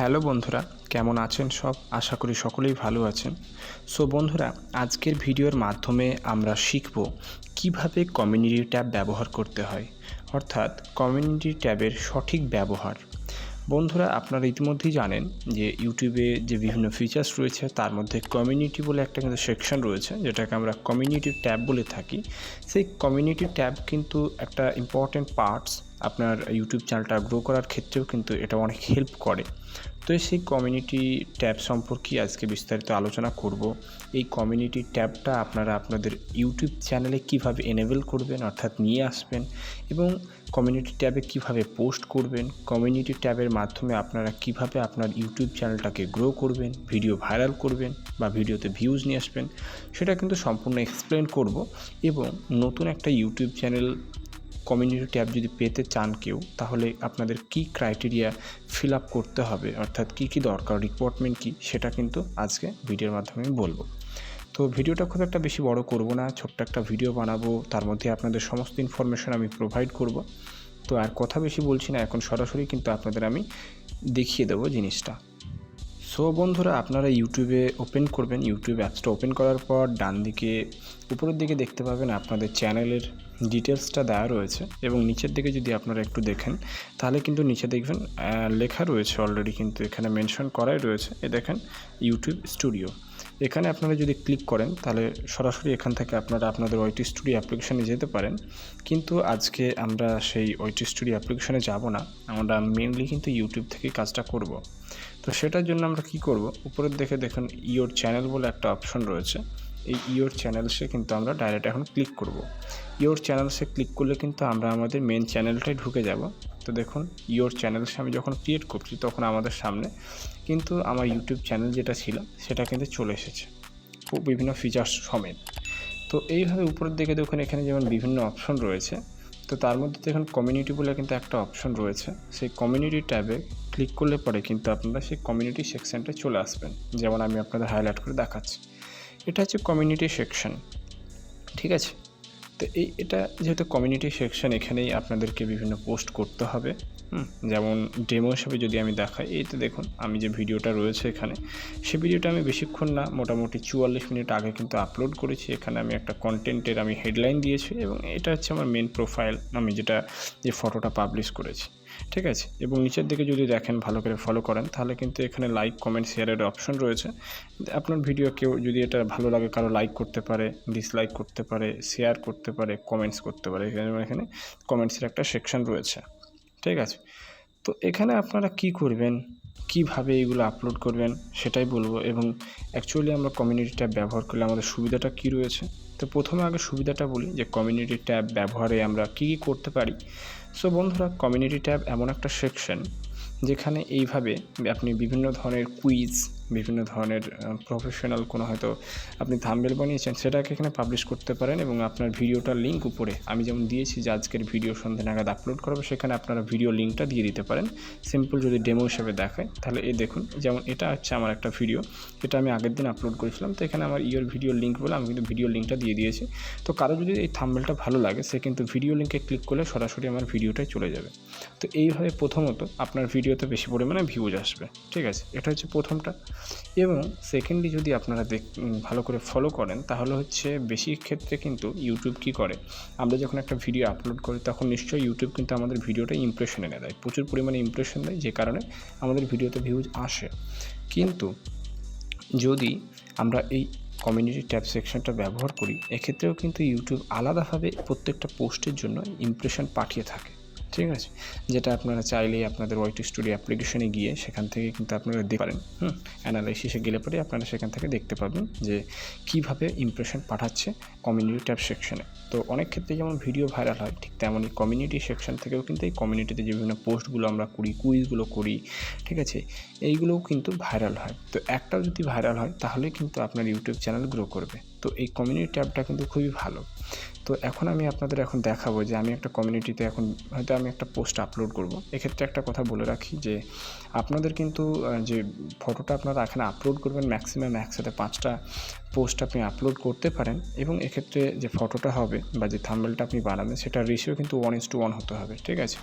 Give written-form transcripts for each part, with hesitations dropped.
Hello বন্ধুরা, কেমন আছেন সব? আশা করি সকলেই ভালো আছেন। সো বন্ধুরা, আজকের ভিডিওর মাধ্যমে আমরা শিখব কিভাবে কমিউনিটি ট্যাব ব্যবহার করতে হয়, অর্থাৎ কমিউনিটি ট্যাবের সঠিক ব্যবহার। বন্ধুরা, আপনারা ইতিমধ্যেই জানেন যে ইউটিউবে যে বিভিন্ন ফিচার্স রয়েছে তার মধ্যে কমিউনিটি বলে একটা কিন্তু সেকশন রয়েছে, যেটাকে আমরা কমিউনিটি ট্যাব বলে থাকি। সেই কমিউনিটি ট্যাব কিন্তু একটা ইম্পর্ট্যান্ট পার্টস আপনার ইউটিউব চ্যানেলটা গ্রো করার ক্ষেত্রেও কিন্তু এটা অনেক হেল্প করে। তো সেই কমিউনিটি ট্যাব সম্পর্কে আজকে বিস্তারিত আলোচনা করব। এই কমিউনিটি ট্যাবটা আপনারা আপনাদের ইউটিউব চ্যানেলে কিভাবে এনেবল করবেন, অর্থাৎ নিয়ে আসবেন, এবং কমিউনিটি ট্যাবে কিভাবে পোস্ট করবেন, কমিউনিটি ট্যাবের মাধ্যমে আপনারা কিভাবে আপনার ইউটিউব চ্যানেলটাকে গ্রো করবেন, ভিডিও ভাইরাল করবেন বা ভিডিওতে ভিউজ নিয়ে আসবেন, সেটা কিন্তু সম্পূর্ণ এক্সপ্লেন করব। এবং নতুন একটা ইউটিউব চ্যানেল কমিউনিটি ট্যাব যদি পেতে চান কেউ, তাহলে আপনাদের কী ক্রাইটেরিয়া ফিল আপ করতে হবে, অর্থাৎ কী কী দরকার, রিকোয়ারমেন্ট কী, সেটা কিন্তু আজকে ভিডিওর মাধ্যমে আমি বলবো। তো ভিডিওটা খুব একটা বেশি বড় করব না, ছোট্ট একটা ভিডিও বানাবো, তার মধ্যে আপনাদের সমস্ত ইনফরমেশন আমি প্রোভাইড করব। তো আর কথা বেশি বলছি না, এখন সরাসরি কিন্তু আপনাদের আমি দেখিয়ে দেবো জিনিসটা। সো বন্ধুরা, আপনারা ইউটিউবে ওপেন করবেন। ইউটিউব অ্যাপসটা ওপেন করার পর ডান দিকে উপরের দিকে দেখতে পাবেন আপনাদের চ্যানেলের ডিটেলসটা দেওয়া রয়েছে, এবং নিচের দিকে যদি আপনারা একটু দেখেন তাহলে কিন্তু নিচে দেখবেন লেখা রয়েছে, অলরেডি কিন্তু এখানে মেনশন করাই রয়েছে। দেখেন ইউটিউব স্টুডিও, এখানে আপনারা যদি ক্লিক করেন তাহলে সরাসরি এখান থেকে আপনারা আপনাদের ওয়াইটি স্টুডিও অ্যাপ্লিকেশানে যেতে পারেন। কিন্তু আজকে আমরা সেই ওয়াইটি স্টুডিও অ্যাপ্লিকেশানে যাব না, আমরা মেনলি কিন্তু ইউটিউব থেকেই কাজটা করব। তো সেটার জন্য আমরা কি করব, উপরের দিকে দেখুন ইওর চ্যানেল বলে একটা অপশন রয়েছে। এই ইওর চ্যানেলসে কিন্তু আমরা ডাইরেক্ট এখন ক্লিক করব। ইওর চ্যানেলসে ক্লিক করলে কিন্তু আমরা আমাদের মেন চ্যানেলটাই ঢুকে যাব। তো দেখুন ইওর চ্যানেলসে আমি যখন ক্রিয়েট করছি তখন আমাদের সামনে কিন্তু আমার ইউটিউব চ্যানেল যেটা ছিল সেটা কিন্তু চলে এসেছে বিভিন্ন ফিচার্স সমেত। তো এইভাবে উপরের দিকে দেখুন এখানে যেমন বিভিন্ন অপশন রয়েছে, তো তার মধ্যে দেখুন কমিউনিটি বলে কিন্তু একটা অপশন রয়েছে। সেই কমিউনিটি ট্যাবে ক্লিক করলে পরে কিন্তু আপনারা সেই কমিউনিটি সেকশানটা চলে আসবেন, যেমন আমি আপনাদের হাইলাইট করে দেখাচ্ছি। এটা হচ্ছে কমিউনিটি সেকশন, ঠিক আছে। তো এটা যেহেতু কমিউনিটি সেকশন, এখানেই আপনাদেরকে বিভিন্ন পোস্ট করতে হবে। যেমন ডেমো হিসাবে যদি আমি দেখাই, এই তো দেখুন আমি যে ভিডিওটা রয়েছে এখানে, সে ভিডিওটা আমি বেশিক্ষণ না, মোটামুটি 44 মিনিট আগে কিন্তু আপলোড করেছি। এখানে আমি একটা কন্টেন্টের আমি হেডলাইন দিয়েছি, এবং এটা হচ্ছে আমার মেন প্রোফাইল, আমি যে ফটোটা পাবলিশ করেছি, ঠিক আছে। এবং নিচের দিকে যদি দেখেন, ভালো করে ফলো করেন, তাহলে কিন্তু এখানে লাইক, কমেন্ট, শেয়ারের অপশন রয়েছে। আপনার ভিডিও কেউ যদি এটা ভালো লাগে, কারো লাইক করতে পারে, ডিসলাইক করতে পারে, শেয়ার করতে পারে, কমেন্টস করতে পারে। এখানে কমেন্টসের একটা সেকশন রয়েছে, ঠিক আছে। তো এখানে আপনারা কি করবেন, কিভাবে এগুলো আপলোড করবেন সেটাই বলবো। এবং অ্যাকচুয়ালি আমরা কমিউনিটি ট্যাব ব্যবহার করলে আমাদের সুবিধাটা কি রয়েছে। তো প্রথমে আগে সুবিধাটা বলি, যে কমিউনিটি ট্যাব ব্যবহারে আমরা কি করতে পারি। সো বন্ধুরা, কমিউনিটি ট্যাব এমন একটা সেকশন যেখানে এইভাবে আপনি বিভিন্ন ধরনের কুইজ, বিভিন্ন ধরনের প্রফেশনাল কোনো হয়তো আপনি থাম্বনেল বানিয়েছেন, সেটাকে এখানে পাবলিশ করতে পারেন। এবং আপনার ভিডিওটার লিঙ্ক উপরে আমি যেমন দিয়েছি যে আজকের ভিডিও সন্ধ্যে নাগাদ আপলোড করবো, সেখানে আপনারা ভিডিও লিঙ্কটা দিয়ে দিতে পারেন। সিম্পল যদি ডেমো হিসেবে দেখায়, তাহলে এই দেখুন, যেমন এটা হচ্ছে আমার একটা ভিডিও, এটা আমি আগের দিন আপলোড করেছিলাম। তো এখানে আমার ভিডিও লিঙ্ক বলে আমি কিন্তু ভিডিও লিঙ্কটা দিয়ে দিয়েছি। তো কারো যদি এই থাম্বনেলটা ভালো লাগে, সে কিন্তু ভিডিও লিঙ্কে ক্লিক করলে সরাসরি আমার ভিডিওটাই চলে যাবে। তো এইভাবে প্রথমত আপনার ভিডিওতে বেশি পরিমাণে ভিউজ আসবে, ঠিক আছে। এটা হচ্ছে প্রথমটা। এবং সেকেন্ডলি যদি আপনারা ভালো করে ফলো করেন, তাহলে হচ্ছে বেশি ক্ষেত্রে কিন্তু ইউটিউব কী করে, আমরা যখন একটা ভিডিও আপলোড করি তখন নিশ্চয়ই ইউটিউব কিন্তু আমাদের ভিডিওটা ইমপ্রেশন এনে দেয়, প্রচুর পরিমাণে ইমপ্রেশন দেয়, যে কারণে আমাদের ভিডিওতে ভিউজ আসে। কিন্তু যদি আমরা এই কমিউনিটি ট্যাব সেকশনটা ব্যবহার করি, এক্ষেত্রেও কিন্তু ইউটিউব আলাদাভাবে প্রত্যেকটা পোস্টের জন্য ইমপ্রেশন পাঠিয়ে থাকে, ঠিক আছে। যেটা আপনারা চাইলেই আপনাদের ওয়াইটি স্টুডিও অ্যাপ্লিকেশনে গিয়ে সেখান থেকে কিন্তু আপনারা দেখতে পারেন। অ্যানালাইসিসে গেলে পরে আপনারা সেখান থেকে দেখতে পাবেন যে কীভাবে ইমপ্রেশন পাঠাচ্ছে কমিউনিটি ট্যাব সেকশনে। তো অনেক ক্ষেত্রে যেমন ভিডিও ভাইরাল হয়, ঠিক তেমনই কমিউনিটি সেকশন থেকেও কিন্তু এই কমিউনিটিতে যে বিভিন্ন পোস্টগুলো আমরা করি, কুইজগুলো করি, ঠিক আছে, এইগুলোও কিন্তু ভাইরাল হয়। তো একটাও যদি ভাইরাল হয়, তাহলে কিন্তু আপনার ইউটিউব চ্যানেল গ্রো করবে। তো এই কমিউনিটি ট্যাবটা কিন্তু খুবই ভালো। তো এখন আমি আপনাদের দেখাবো যে আমি একটা কমিউনিটিতে এখন হয়তো আমি একটা পোস্ট আপলোড করব। এক্ষেত্রে একটা কথা বলে রাখি যে আপনাদের কিন্তু যে ফটোটা আপনারা এখানে আপলোড করবেন ম্যাক্সিমাম একসাথে 5টা পোস্ট আপনি আপলোড করতে পারেন, এবং এক্ষেত্রে যে ফটোটা হবে বা যে থাম্বনেলটা আপনি বানাবেন সেটার রেশিও কিন্তু 1:1 হতে হবে, ঠিক আছে?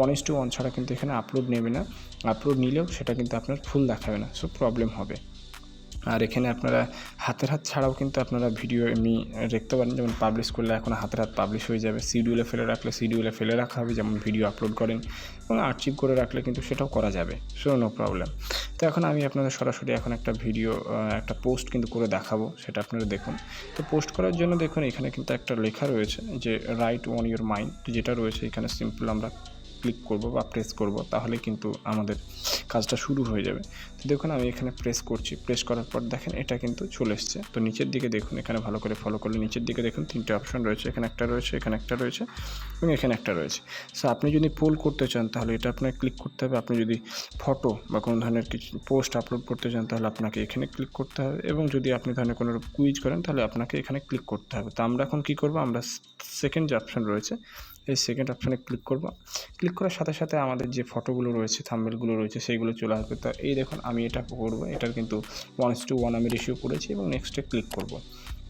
1:1 ছাড়া কিন্তু এখানে আপলোড নেবে না। আপলোড নিলেও সেটা কিন্তু আপনার ফুল দেখাবে না, সো প্রবলেম হবে। আর এখানে আপনারা হাতের হাত ছাড়াও কিন্তু আপনারা ভিডিও এমনি রাখতে পারেন, যেমন পাবলিশ করলে এখন হাতের হাত পাবলিশ হয়ে যাবে। শিডিউলে ফেলে রাখলে শিডিউলে ফেলে রাখা হবে, যেমন ভিডিও আপলোড করেন, এবং আর্চিভ করে রাখলে কিন্তু সেটাও করা যাবে, সো নো প্রবলেম। তো এখন আমি আপনাদের সরাসরি একটা ভিডিও একটা পোস্ট কিন্তু করে দেখাবো, সেটা আপনারা দেখুন। তো পোস্ট করার জন্য দেখুন এখানে কিন্তু একটা লেখা রয়েছে যে রাইট অন ইউর মাইন্ড, যেটা রয়েছে এখানে সিম্পল আমরা ক্লিক করব বা প্রেস করব, তাহলে কিন্তু আমাদের কাজটা শুরু হয়ে যাবে। তো দেখুন আমি এখানে প্রেস করছি, প্রেস করার পর দেখেন এটা কিন্তু চলে এসছে। তো নিচের দিকে দেখুন, এখানে ভালো করে ফলো করলে নিচের দিকে দেখুন 3টে অপশন রয়েছে, এখানে একটা রয়েছে, এখানে একটা রয়েছে, এবং এখানে একটা রয়েছে। সো আপনি যদি পোল করতে চান তাহলে এটা আপনাকে ক্লিক করতে হবে। আপনি যদি ফটো বা কোনো ধরনের কিছু পোস্ট আপলোড করতে চান তাহলে আপনাকে এখানে ক্লিক করতে হবে, এবং যদি আপনি ধরনের কোনো কুইজ করেন তাহলে আপনাকে এখানে ক্লিক করতে হবে। তো আমরা এখন কী করবো, আমরা সেকেন্ড যে অপশন রয়েছে এই সেকেন্ড অপশানে ক্লিক করব। ক্লিক করার সাথে সাথে আমাদের যে ফটোগুলো রয়েছে, থাম্বনেলগুলো রয়েছে, সেইগুলো চলে আসবে। তো এই দেখুন আমি এটা করবো, এটার কিন্তু 1:1 আমি রেশিও করেছি, এবং নেক্সটে ক্লিক করব।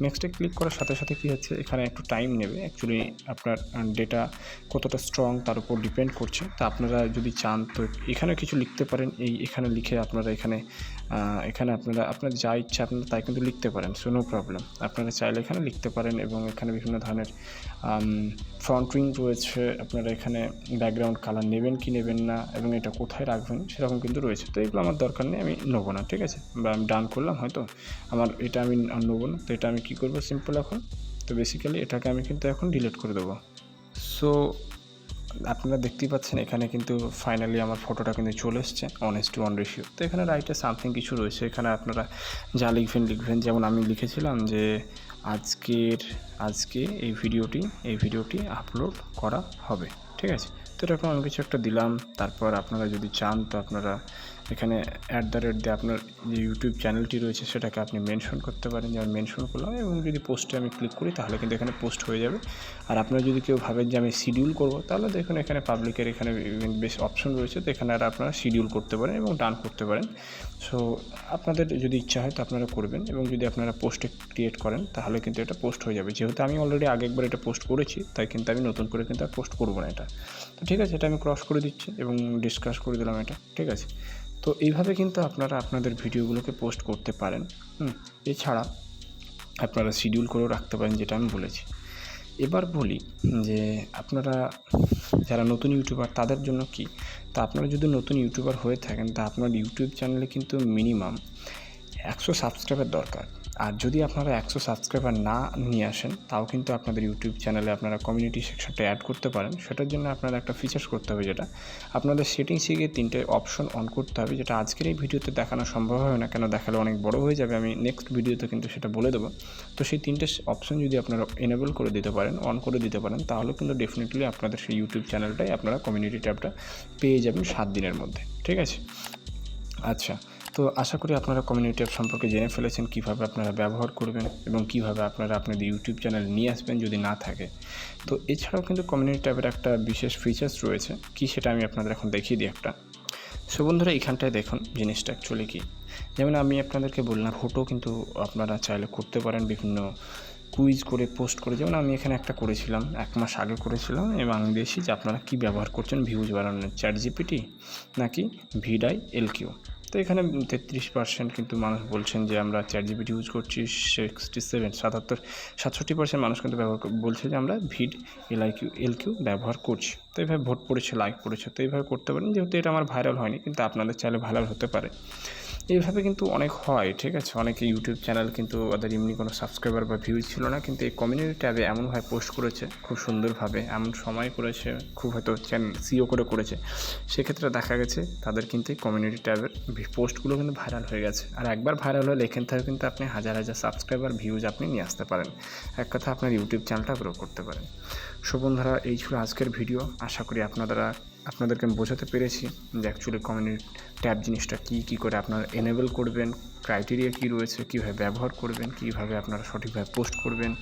নেক্সটে ক্লিক করার সাথে সাথে কী হচ্ছে, এখানে একটু টাইম নেবে। অ্যাকচুয়ালি আপনার ডেটা কতটা স্ট্রং তার উপর ডিপেন্ড করছে। তো আপনারা যদি চান তো এখানে কিছু লিখতে পারেন, এখানে লিখে আপনারা এখানে আপনার যা ইচ্ছা আপনারা তাই কিন্তু লিখতে পারেন, সো নো প্রবলেম। আপনারা চাইলে এখানে লিখতে পারেন, এবং এখানে বিভিন্ন ধরনের ফ্রন্টিং রয়েছে, আপনারা এখানে ব্যাকগ্রাউন্ড কালার নেবেন কি নেবেন না, এবং এটা কোথায় রাখবেন সেরকম কিন্তু রয়েছে। তো এগুলো আমার দরকার নেই, আমি নেবো না, ঠিক আছে? বা আমি ডান করলাম, হয়তো আমার এটা আমি নেবো না। তো এটা আমি কী করবো, সিম্পল এখন তো বেসিক্যালি এটাকে আমি কিন্তু এখন ডিলিট করে দেবো। সো আপনারা দেখতেই পাচ্ছেন এখানে কিন্তু ফাইনালি আমার ফটোটা কিন্তু চলে এসছে 1:1 রেশিও। তো এখানে রাইটে সামথিং কিছু রয়েছে, এখানে আপনারা যা লিখবেন, যেমন আমি লিখেছিলাম যে আজকে এই ভিডিওটি আপলোড করা হবে, ঠিক আছে? তো এরকম আমি কিছু একটা দিলাম। তারপর আপনারা যদি চান তো আপনারা এখানে @ দিয়ে আপনার যে ইউটিউব চ্যানেলটি রয়েছে সেটাকে আপনি মেনশন করতে পারেন, যেমন মেনশন করলাম, এবং যদি পোস্টে আমি ক্লিক করি তাহলে কিন্তু এখানে পোস্ট হয়ে যাবে। আর আপনারা যদি কেউ ভাবেন যে আমি শিডিউল করব, তাহলে দেখুন এখানে পাবলিকের এখানে বেশ অপশন রয়েছে, তো এখানে আর আপনারা শিডিউল করতে পারেন এবং ডান করতে পারেন। সো আপনাদের যদি ইচ্ছা হয় তো আপনারা করবেন, এবং যদি আপনারা পোস্টে ক্রিয়েট করেন তাহলে কিন্তু এটা পোস্ট হয়ে যাবে। যেহেতু আমি অলরেডি আগে একবার এটা পোস্ট করেছি, তাই কিন্তু আমি নতুন করে কিন্তু আর পোস্ট করবো না এটা। তো ঠিক আছে, এটা আমি ক্রস করে দিচ্ছি এবং ডিসকাস করে দিলাম এটা, ঠিক আছে? তো এইভাবে কিন্তু আপনারা আপনাদের ভিডিওগুলোকে পোস্ট করতে পারেন। এছাড়া আপনারা শিডিউল করেও রাখতে পারেন, যেটা আমি বলেছি। এবার বলি যে আপনারা যারা নতুন ইউটিউবার তাদের জন্য কি, তা আপনারা যদি নতুন ইউটিউবার হয়ে থাকেন তা আপনার ইউটিউব চ্যানেলে কিন্তু মিনিমাম 100 সাবস্ক্রাইবার দরকার। আর যদি আপনারা 100 সাবস্ক্রাইবার না নিয়ে আসেন তাও কিন্তু আপনাদের ইউটিউব চ্যানেলে আপনারা কমিউনিটি সেকশনটা অ্যাড করতে পারেন। সেটার জন্য আপনারা একটা ফিচার্স করতে হবে, যেটা আপনাদের সেটিংসে গিয়ে 3টে অপশন অন করতে হবে, যেটা আজকের এই ভিডিওতে দেখানো সম্ভব হবে না, কেন দেখালে অনেক বড় হয়ে যাবে। আমি নেক্সট ভিডিওতে কিন্তু সেটা বলে দেবো। তো সেই 3টে অপশন যদি আপনারা এনেবল করে দিতে পারেন, অন করে দিতে পারেন, তাহলে কিন্তু ডেফিনেটলি আপনাদের সেই ইউটিউব চ্যানেলটাই আপনারা কমিউনিটি ট্যাবটা পেয়ে যাবেন 7 দিনের মধ্যে, ঠিক আছে? আচ্ছা, তো আশা করি আপনারা কমিউনিটি ট্যাব সম্পর্কে জেনে ফেলেছেন, কীভাবে আপনারা ব্যবহার করবেন এবং কীভাবে আপনারা আপনাদের ইউটিউব চ্যানেল নিয়ে আসবেন যদি না থাকে। তো এছাড়াও কিন্তু কমিউনিটি ট্যাবের একটা বিশেষ ফিচার্স রয়েছে, কি সেটা আমি আপনাদের এখন দেখিয়ে দিই একটা। সো বন্ধুরা এখানটায় দেখুন জিনিসটা অ্যাকচুয়ালি কী। যেমন আমি আপনাদেরকে বললাম, ফটো কিন্তু আপনারা চাইলে করতে পারেন বিভিন্ন কুইজ করে পোস্ট করে। যেমন আমি এখানে একটা করেছিলাম, 1 মাস আগে করেছিলাম, এবং আমি দিয়েছি যে আপনারা কী ব্যবহার করছেন ভিউজ বাড়ানোর, ChatGPT নাকি VidILQ। তো এখানে 33% কিন্তু মানুষ বলছেন যে আমরা ChatGPT ইউজ করছি, 67% মানুষ কিন্তু বলছে যে আমরা VidILQ ব্যবহার করছি। তো এইভাবে ভোট পড়েছে, লাইক পড়েছে। তো এইভাবে করতে পারেন, যেহেতু এটা আমার ভাইরাল হয়নি, কিন্তু আপনাদের চাইলে ভাইরাল হতে পারে। এইভাবে কিন্তু অনেক হয়, ঠিক আছে? অনেকে ইউটিউব চ্যানেল কিন্তু ওদের এমনি কোনো সাবস্ক্রাইবার বা ভিউজ ছিল না, কিন্তু এই কমিউনিটি ট্যাবে এমনভাবে পোস্ট করেছে খুব সুন্দরভাবে, এমন সময় করেছে, খুব হয়তো চ্যানেল সিও করে করেছে, সেক্ষেত্রে দেখা গেছে তাদের কিন্তু এই কমিউনিটি ট্যাবের পোস্টগুলো কিন্তু ভাইরাল হয়ে গেছে। আর একবার ভাইরাল হলে এখান থেকে কিন্তু আপনি হাজার সাবস্ক্রাইবার ভিউজ আপনি নিয়ে আসতে পারেন। এক কথা আপনার ইউটিউব চ্যানেলটা গ্রো করতে পারেন। সো বন্ধুরা এই ছিল আজকের ভিডিও। আশা করি আপনারা আপনাদেরকে আমি বোঝাতে পেরেছি যে অ্যাকচুয়ালি কমিউনিটি ট্যাব জিনিসটা কী করে আপনারা এনেবল করবেন, ক্রাইটেরিয়া কী রয়েছে, কীভাবে ব্যবহার করবেন, কীভাবে আপনারা সঠিকভাবে পোস্ট করবেন,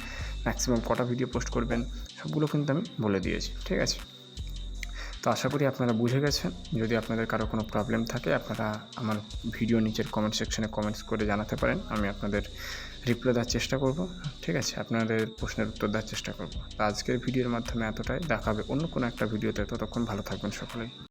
ম্যাক্সিমাম কটা ভিডিও পোস্ট করবেন, সবগুলো কিন্তু আমি বলে দিয়েছি। ঠিক আছে? তো আশা করি আপনারা বুঝে গেছেন। যদি আপনাদের কারো কোনো প্রবলেম থাকে আপনারা আমার ভিডিও নিচের কমেন্ট সেকশনে কমেন্টস করে জানাতে পারেন। আমি আপনাদের রিপ্লাই দেওয়ার চেষ্টা করব। ঠিক আছে? আপনাদের প্রশ্নের উত্তর দেওয়ার চেষ্টা করব। তো আজকের ভিডিওর মাধ্যমে এতটাই। দেখা হবে অন্য কোনো একটা ভিডিওতে। ততক্ষণ ভালো থাকবেন সকলেই।